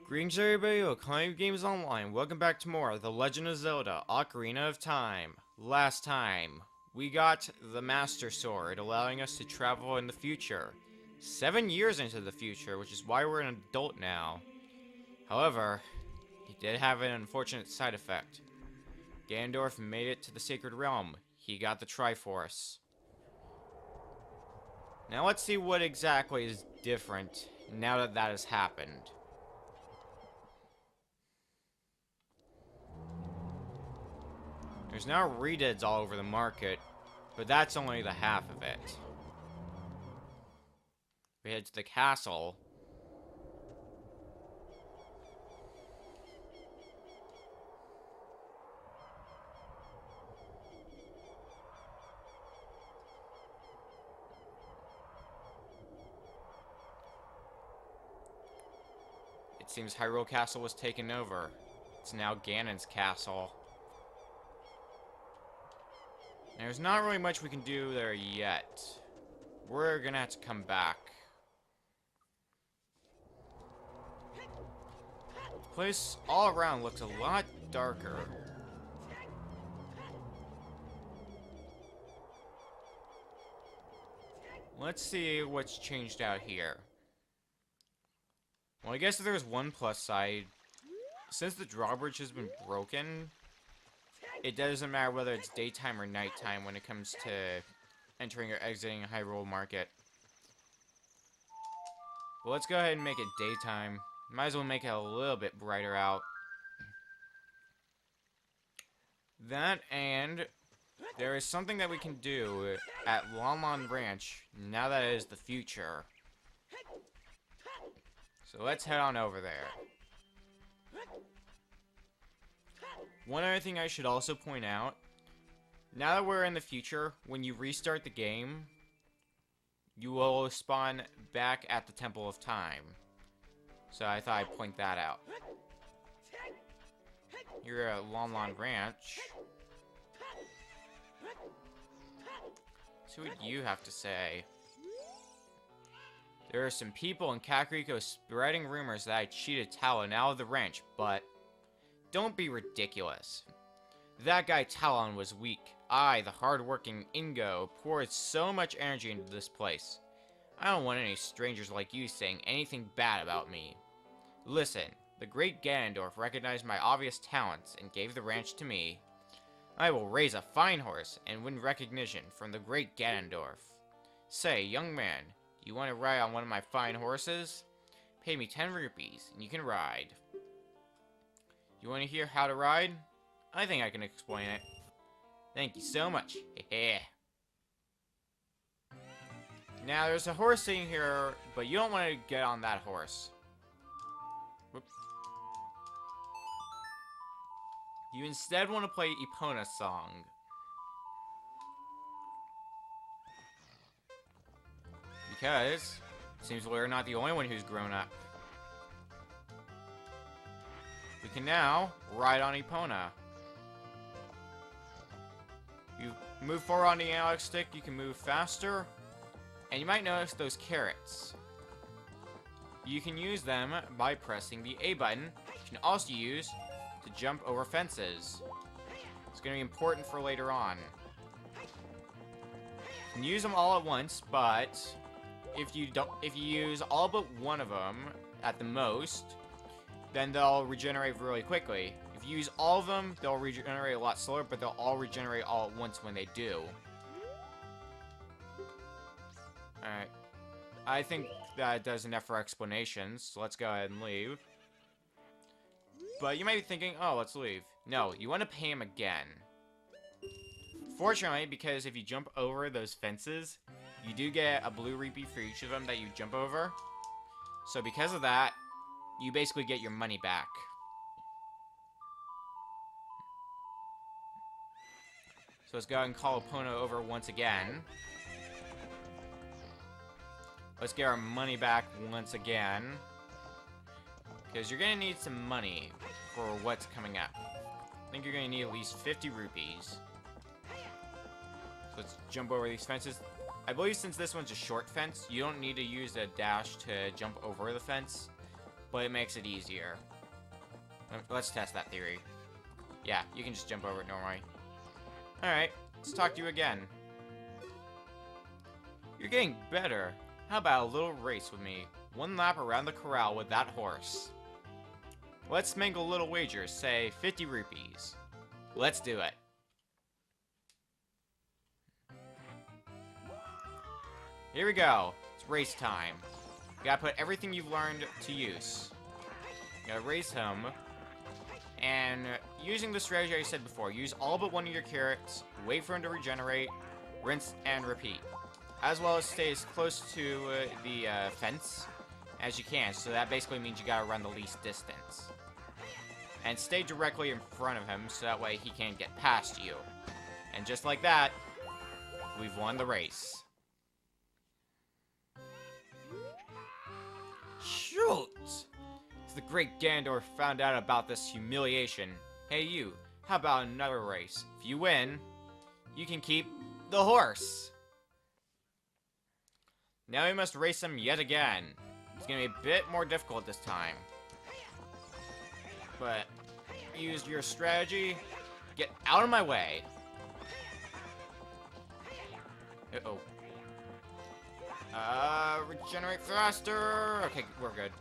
Greetings everybody, Ocarina Games Online. Welcome back to more The Legend of Zelda, Ocarina of Time. Last time, we got the Master Sword, allowing us to travel in the future. 7 years into the future, which is why we're an adult now. However, it did have an unfortunate side effect. Ganondorf made it to the Sacred Realm. He got the Triforce. Now let's see what exactly is different now that that has happened. There's now redeads all over the market, but that's only the half of it. We head to the castle. It seems Hyrule Castle was taken over. It's now Ganon's castle. There's not really much we can do there yet. We're gonna have to come back. The place all around looks a lot darker. Let's see what's changed out here. Well, I guess there's one plus side. Since the drawbridge has been broken, it doesn't matter whether it's daytime or nighttime when it comes to entering or exiting Hyrule Market. Well, let's go ahead and make it daytime. Might as well make it a little bit brighter out. That, and there is something that we can do at Lon Lon Ranch now that it is the future. So let's head on over there. One other thing I should also point out, now that we're in the future, when you restart the game, you will spawn back at the Temple of Time. So I thought I'd point that out. You're at Lon Lon Ranch. See what you have to say. There are some people in Kakariko spreading rumors that I cheated Talon out of the ranch, but don't be ridiculous. That guy Talon was weak. I, the hard-working Ingo, poured so much energy into this place. I don't want any strangers like you saying anything bad about me. Listen, the great Ganondorf recognized my obvious talents and gave the ranch to me. I will raise a fine horse and win recognition from the great Ganondorf. Say, young man, you want to ride on one of my fine horses? Pay me 10 rupees and you can ride. You want to hear how to ride? I think I can explain it. Thank you so much. Hehe. Now, there's a horse sitting here, but you don't want to get on that horse. Whoop. You instead want to play Epona's song. Because it seems we're not the only one who's grown up. We can now ride on Epona. You move forward on the analog stick, you can move faster. And you might notice those carrots. You can use them by pressing the A button. You can also use to jump over fences. It's going to be important for later on. You can use them all at once, but if you use all but one of them at the most, then they'll regenerate really quickly. If you use all of them, they'll regenerate a lot slower, but they'll all regenerate all at once when they do. Alright. I think that does enough for explanations, so let's go ahead and leave. But you might be thinking, oh, let's leave. No, you want to pay him again. Fortunately, because if you jump over those fences, you do get a blue rupee for each of them that you jump over. So because of that, you basically get your money back. So let's go ahead and call Epona over once again. Let's get our money back once again. Because you're going to need some money for what's coming up. I think you're going to need at least 50 rupees. So let's jump over these fences. I believe since this one's a short fence, you don't need to use a dash to jump over the fence. but it makes it easier. Let's test that theory. Yeah, you can just jump over it normally. Alright, let's talk to you again. You're getting better. How about a little race with me? 1 lap around the corral with that horse. Let's make a little wager, say 50 rupees. Let's do it. Here we go. It's race time. You gotta put everything you've learned to use. You gotta race him. And using the strategy I said before, use all but one of your carrots, wait for him to regenerate, rinse and repeat. As well as stay as close to the fence as you can, so that basically means you gotta run the least distance. And stay directly in front of him, so that way he can't get past you. And just like that, we've won the race. Shoot! The great Ganondorf found out about this humiliation. Hey you, how about another race? If you win, you can keep the horse. Now we must race him yet again. It's gonna be a bit more difficult this time. But use your strategy. Get out of my way. Uh-oh. Regenerate faster. Okay, we're good.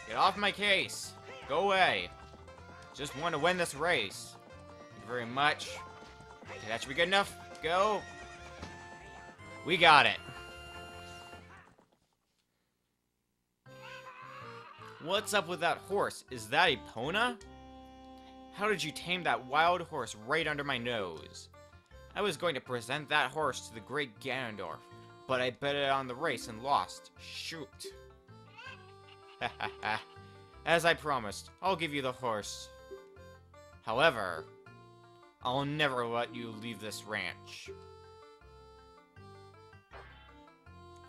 Get off my case. Go away. Just want to win this race. Thank you very much. Okay, that should be good enough. Go. We got it. What's up with that horse? Is that a Epona? How did you tame that wild horse right under my nose? I was going to present that horse to the great Ganondorf, but I bet it on the race and lost. Shoot. As I promised, I'll give you the horse. However, I'll never let you leave this ranch.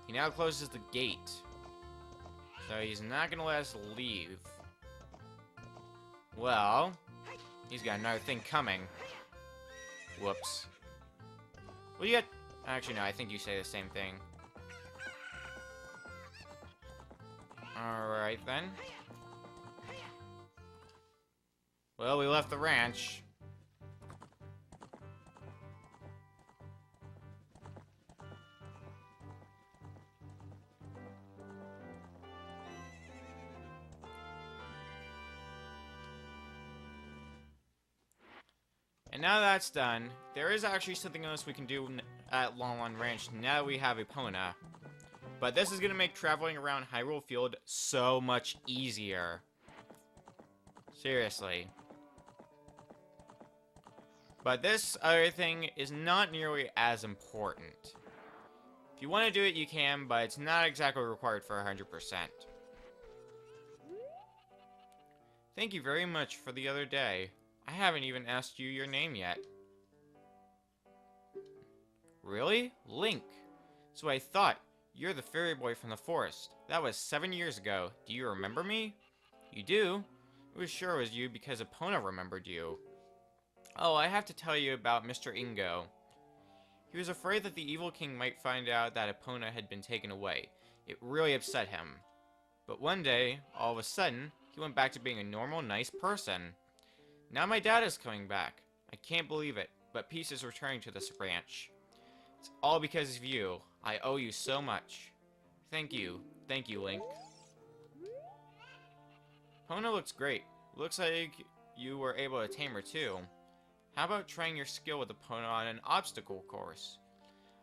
He now closes the gate, so he's not gonna let us leave. Well, he's got another thing coming. Whoops. Well, you got... Actually, no, I think you say the same thing. Alright, then. Well, we left the ranch. And now that's done, there is actually something else we can do at Lon Lon Ranch now that we have Epona. But this is going to make traveling around Hyrule Field so much easier. Seriously. But this other thing is not nearly as important. If you want to do it, you can, but it's not exactly required for 100%. Thank you very much for the other day. I haven't even asked you your name yet. Really? Link. So I thought. You're the fairy boy from the forest. That was 7 years ago. Do you remember me? You do? I was sure it was you because Epona remembered you. Oh, I have to tell you about Mr. Ingo. He was afraid that the evil king might find out that Epona had been taken away. It really upset him. But one day, all of a sudden, he went back to being a normal, nice person. Now my dad is coming back. I can't believe it, but peace is returning to this ranch. It's all because of you. I owe you so much. Thank you. Thank you, Link. Epona looks great. Looks like you were able to tame her too. How about trying your skill with Epona on an obstacle course?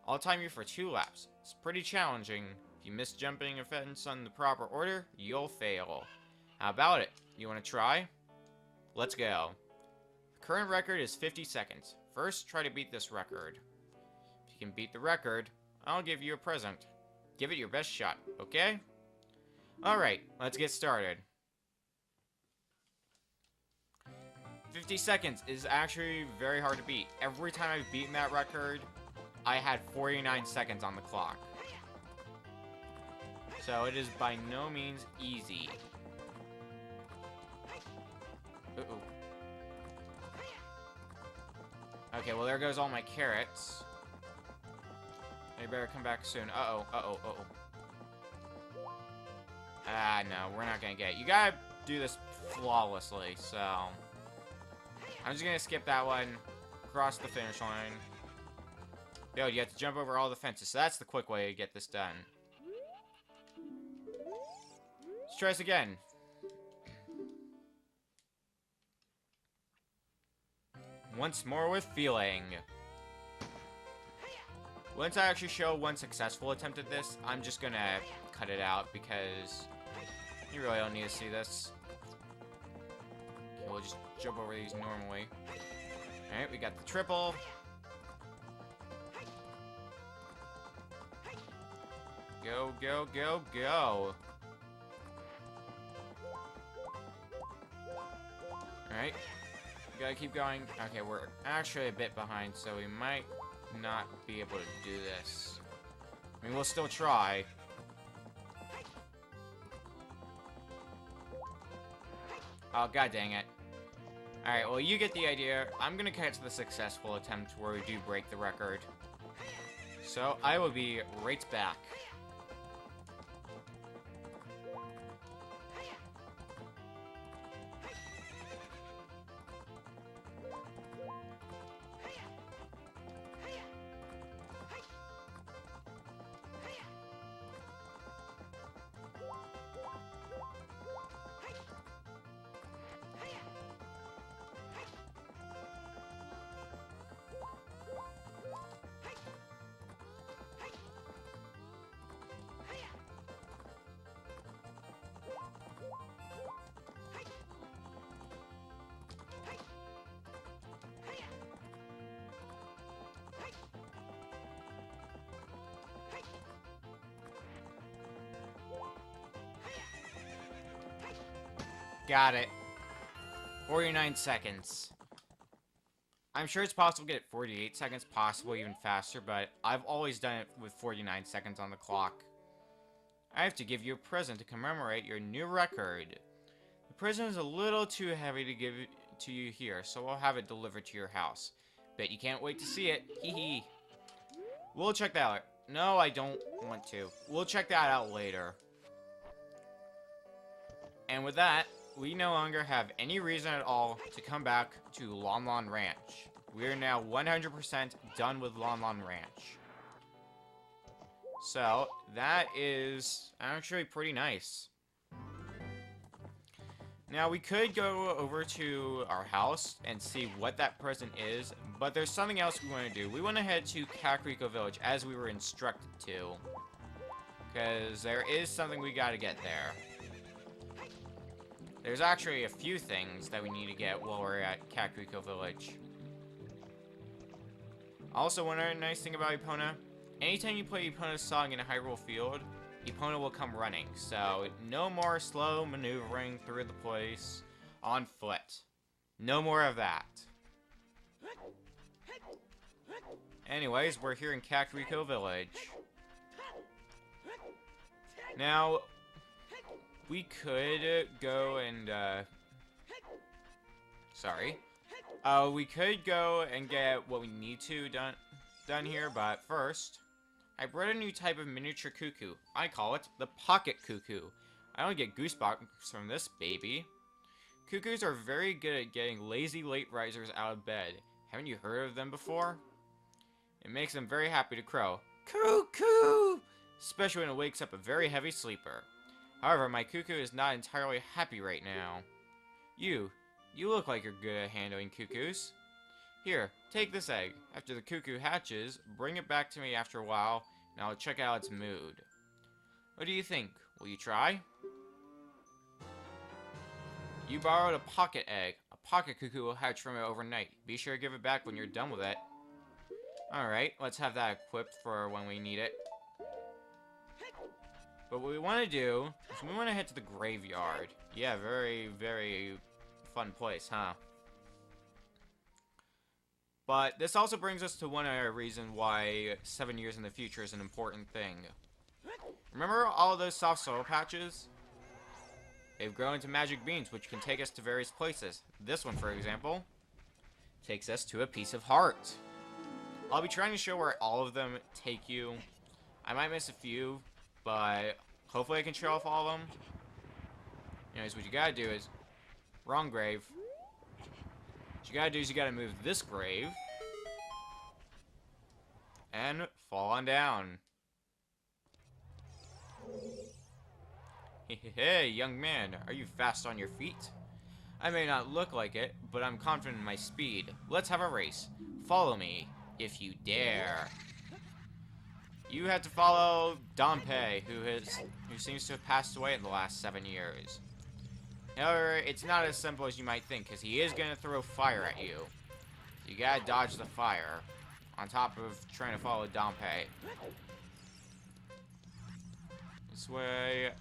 I'll time you for 2 laps. It's pretty challenging. If you miss jumping a fence on the proper order, you'll fail. How about it? You want to try? Let's go. The current record is 50 seconds. First, try to beat this record. If you can beat the record, I'll give you a present. Give it your best shot, okay? Alright, let's get started. 50 seconds is actually very hard to beat. Every time I've beaten that record, I had 49 seconds on the clock. So it is by no means easy. Uh-oh. Okay, well there goes all my carrots. I better come back soon. Uh-oh, uh-oh, uh-oh. Ah, no, we're not gonna get it. You gotta do this flawlessly, so... I'm just gonna skip that one, cross the finish line. Yo, you have to jump over all the fences, so that's the quick way to get this done. Let's try this again. Once more with feeling. Once I actually show one successful attempt at this, I'm just gonna cut it out because you really don't need to see this. Okay, we'll just jump over these normally. Alright, we got the triple. Go, go, go, go. Alright. We gotta keep going. Okay, we're actually a bit behind, so we might not be able to do this. I mean, we'll still try. Oh, god dang it. Alright, well, you get the idea. I'm gonna cut to the successful attempt where we do break the record. So, I will be right back. Got it. 49 seconds. I'm sure it's possible to get 48 seconds, possibly even faster, but I've always done it with 49 seconds on the clock. I have to give you a present to commemorate your new record. The present is a little too heavy to give to you here, so I'll have it delivered to your house. Bet you can't wait to see it. Hee hee. We'll check that out. No, I don't want to. We'll check that out later. And with that, we no longer have any reason at all to come back to Lon Lon Ranch. We are now 100% done with Lon Lon Ranch. So, that is actually pretty nice. Now, we could go over to our house and see what that present is, but there's something else we want to do. We want to head to Kakariko Village as we were instructed to. Because there is something we gotta get there. There's actually a few things that we need to get while we're at Kakariko Village. Also, one other nice thing about Epona, anytime you play Epona's song in a Hyrule field, Epona will come running, so no more slow maneuvering through the place on foot. No more of that. Anyways, we're here in Kakariko Village. Now, we could go and, we could go and get what we need to done here, but first, I brought a new type of miniature cuckoo. I call it the pocket cuckoo. I don't get goosebumps from this baby. Cuckoos are very good at getting lazy late risers out of bed. Haven't you heard of them before? It makes them very happy to crow. Cuckoo! Especially when it wakes up a very heavy sleeper. However, my cuckoo is not entirely happy right now. You look like you're good at handling cuckoos. Here, take this egg. After the cuckoo hatches, bring it back to me after a while, and I'll check out its mood. What do you think? Will you try? You borrowed a pocket egg. A pocket cuckoo will hatch from it overnight. Be sure to give it back when you're done with it. Alright, let's have that equipped for when we need it. But what we want to do is we want to head to the graveyard. Yeah, very, very fun place, huh? But this also brings us to one other reason why 7 years in the future is an important thing. Remember all of those soft soil patches? They've grown into magic beans, which can take us to various places. This one, for example, takes us to a piece of heart. I'll be trying to show where all of them take you. I might miss a few, but hopefully I can show off all of them. Anyways, what you gotta do is... Wrong grave. What you gotta do is you gotta move this grave. And fall on down. Hey, young man, are you fast on your feet? I may not look like it, but I'm confident in my speed. Let's have a race. Follow me, if you dare. You had to follow Dompe, who seems to have passed away in the last 7 years. However, it's not as simple as you might think, because he is going to throw fire at you. You gotta dodge the fire, on top of trying to follow Dompe. This way...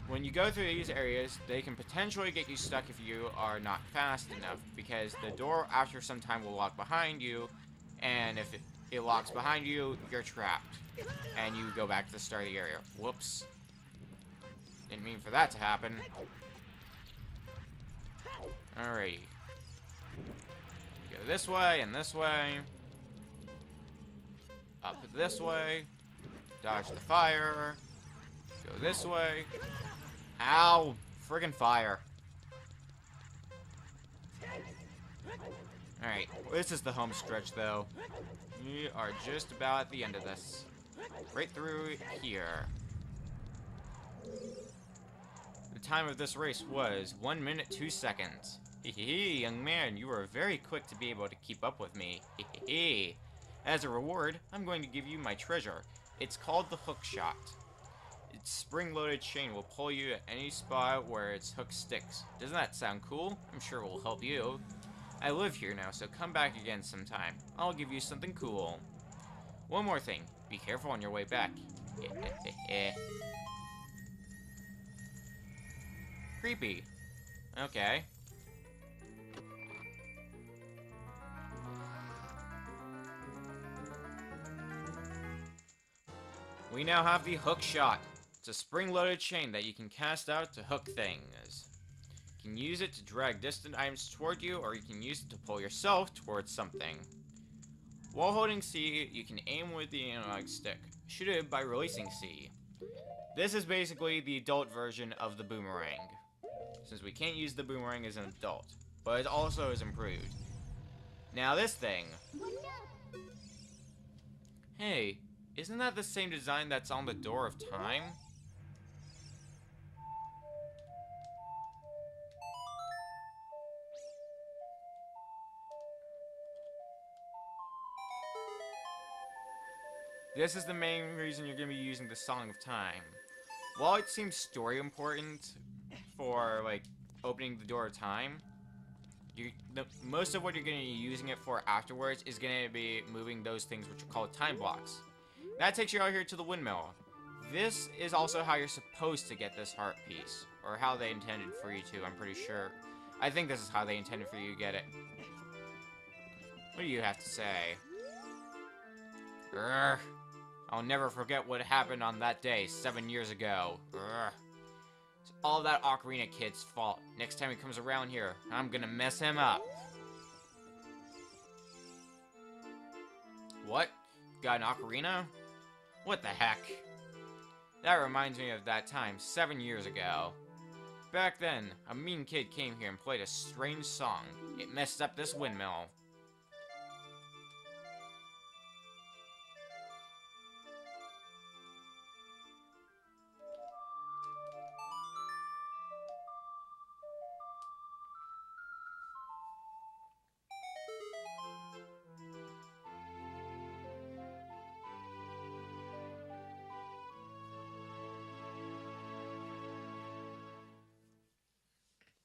When you go through these areas, they can potentially get you stuck if you are not fast enough, because the door after some time will lock behind you, and if it locks behind you, you're trapped. And you go back to the start of the area. Whoops. Didn't mean for that to happen. Alrighty. Go this way and this way. Up this way. Dodge the fire. Go this way. Ow! Friggin' fire. Alright, this is the home stretch, though. We are just about at the end of this. Right through here. The time of this race was 1 minute 2 seconds. Hehe, young man, you were very quick to be able to keep up with me. Hehe. As a reward, I'm going to give you my treasure. It's called the hook shot. Its spring-loaded chain will pull you at any spot where its hook sticks. Doesn't that sound cool? I'm sure it will help you. I live here now, so come back again sometime. I'll give you something cool. One more thing. Be careful on your way back. Creepy. Okay. We now have the hook shot. It's a spring-loaded chain that you can cast out to hook things. You can use it to drag distant items toward you, or you can use it to pull yourself towards something. While holding C, you can aim with the analog stick. Shoot it by releasing C. This is basically the adult version of the boomerang, since we can't use the boomerang as an adult, but it also is improved. Now this thing. Hey, isn't that the same design that's on the Door of Time? This is the main reason you're going to be using the Song of Time. While it seems story important for, like, opening the Door of Time, most of what you're going to be using it for afterwards is going to be moving those things which are called time blocks. That takes you out here to the windmill. This is also how you're supposed to get this heart piece, or how they intended for you to, I'm pretty sure. I think this is how they intended for you to get it. What do you have to say? Urgh. I'll never forget what happened on that day 7 years ago. Urgh. It's all that Ocarina kid's fault. Next time he comes around here, I'm gonna mess him up. What? Got an Ocarina? What the heck? That reminds me of that time 7 years ago. Back then, a mean kid came here and played a strange song. It messed up this windmill.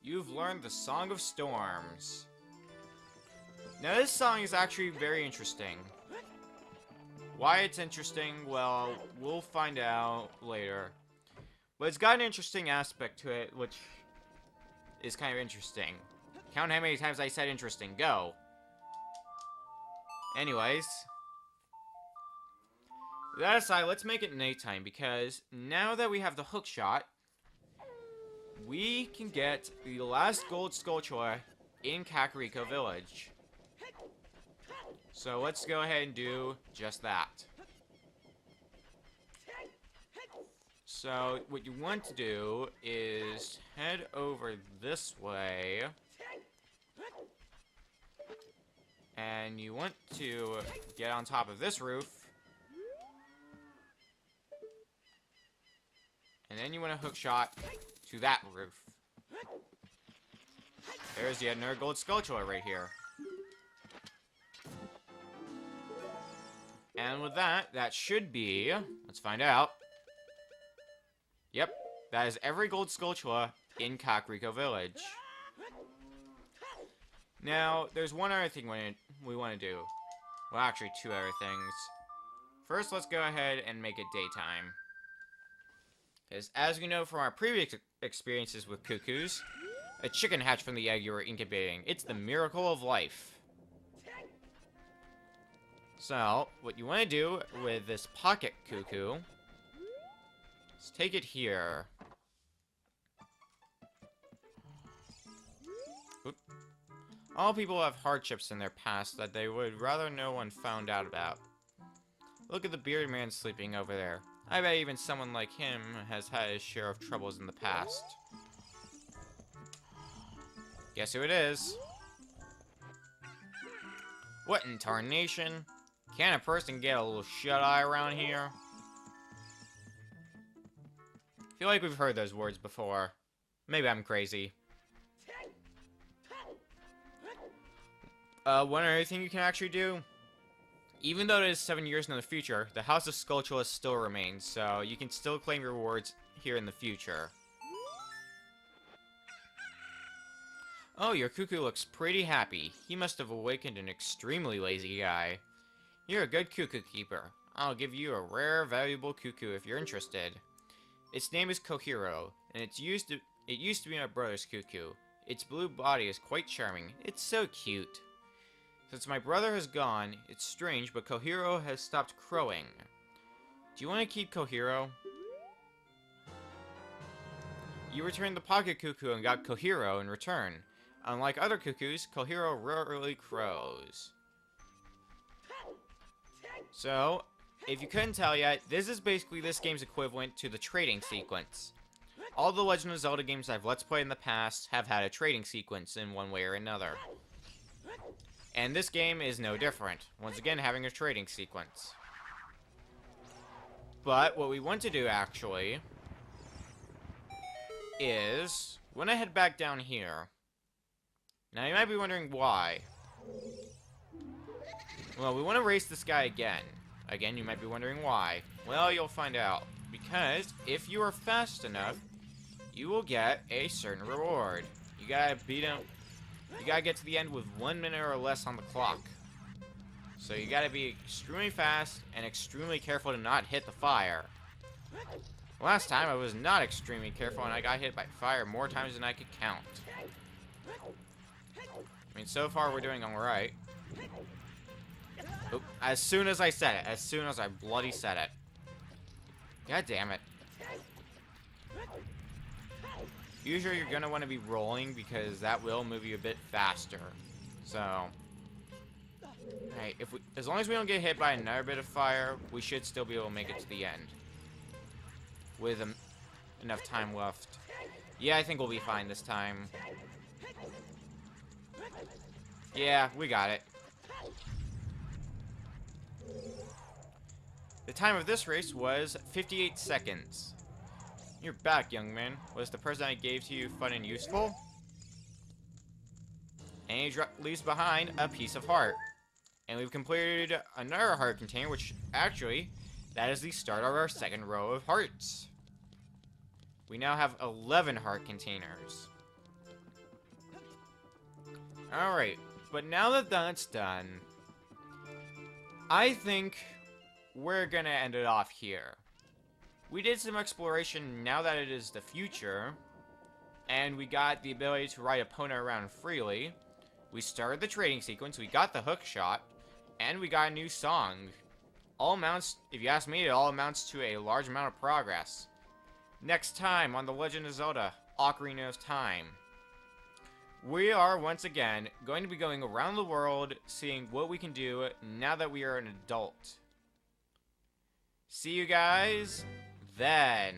You've learned the Song of Storms. Now this song is actually very interesting. Why it's interesting, well, we'll find out later. But it's got an interesting aspect to it, which is kind of interesting. Count how many times I said interesting. Go. Anyways. That aside, let's make it nighttime, because now that we have the hook shot, we can get the last gold sculpture in Kakariko Village. So let's go ahead and do just that. So, what you want to do is head over this way. And you want to get on top of this roof. And then you want to hook shot to that roof. There's yet another gold Skulltula right here. And with that, that should be... Let's find out. Yep, that is every gold Skulltula in Kakariko Village. Now, there's one other thing we want to do. Well, actually, two other things. First, let's go ahead and make it daytime. Because, as we know from our previous experiences with cuckoos, a chicken hatched from the egg you were incubating. It's the miracle of life. So, what you want to do with this pocket cuckoo is take it here. Oop. All people have hardships in their past that they would rather no one found out about. Look at the bearded man sleeping over there. I bet even someone like him has had his share of troubles in the past. Guess who it is? What in tarnation? Can a person get a little shut-eye around here? I feel like we've heard those words before. Maybe I'm crazy. One other thing you can actually do. Even though it is 7 years in the future, the House of Skulltula still remains, so you can still claim your rewards here in the future. Oh, your cuckoo looks pretty happy. He must have awakened an extremely lazy guy. You're a good cuckoo keeper. I'll give you a rare, valuable cuckoo if you're interested. Its name is Kohiro, and it used to be my brother's cuckoo. Its blue body is quite charming. It's so cute. Since my brother has gone, it's strange, but Kohiro has stopped crowing. Do you want to keep Kohiro? You returned the pocket cuckoo and got Kohiro in return. Unlike other cuckoos, Kohiro rarely crows. So, if you couldn't tell yet, this is basically this game's equivalent to the trading sequence. All the Legend of Zelda games I've Let's Played in the past have had a trading sequence in one way or another. And this game is no different, once again having a trading sequence. But what we want to do, actually, is we want to head back down here. Now, you might be wondering why. Well, we want to race this guy again. Again, you might be wondering why. Well, you'll find out. Because if you are fast enough, you will get a certain reward. You gotta beat him. You gotta get to the end with 1 minute or less on the clock. So you gotta be extremely fast and extremely careful to not hit the fire. Last time I was not extremely careful and I got hit by fire more times than I could count. I mean, so far we're doing alright. As soon as I said it. As soon as I bloody said it. God damn it. Usually you're gonna want to be rolling because that will move you a bit faster. So, alright, as long as we don't get hit by another bit of fire, we should still be able to make it to the end. With enough time left. Yeah, I think we'll be fine this time. Yeah, we got it. The time of this race was 58 seconds. You're back, young man. Was the present I gave to you fun and useful? And he leaves behind a piece of heart. And we've completed another heart container, which actually, that is the start of our second row of hearts. We now have 11 heart containers. Alright, but now that that's done, I think we're gonna end it off here. We did some exploration now that it is the future, and we got the ability to ride Epona around freely. We started the trading sequence, we got the hook shot, and we got a new song. All amounts, if you ask me, it all amounts to a large amount of progress. Next time on The Legend of Zelda, Ocarina of Time, we are once again going to be going around the world, seeing what we can do now that we are an adult. See you guys Then,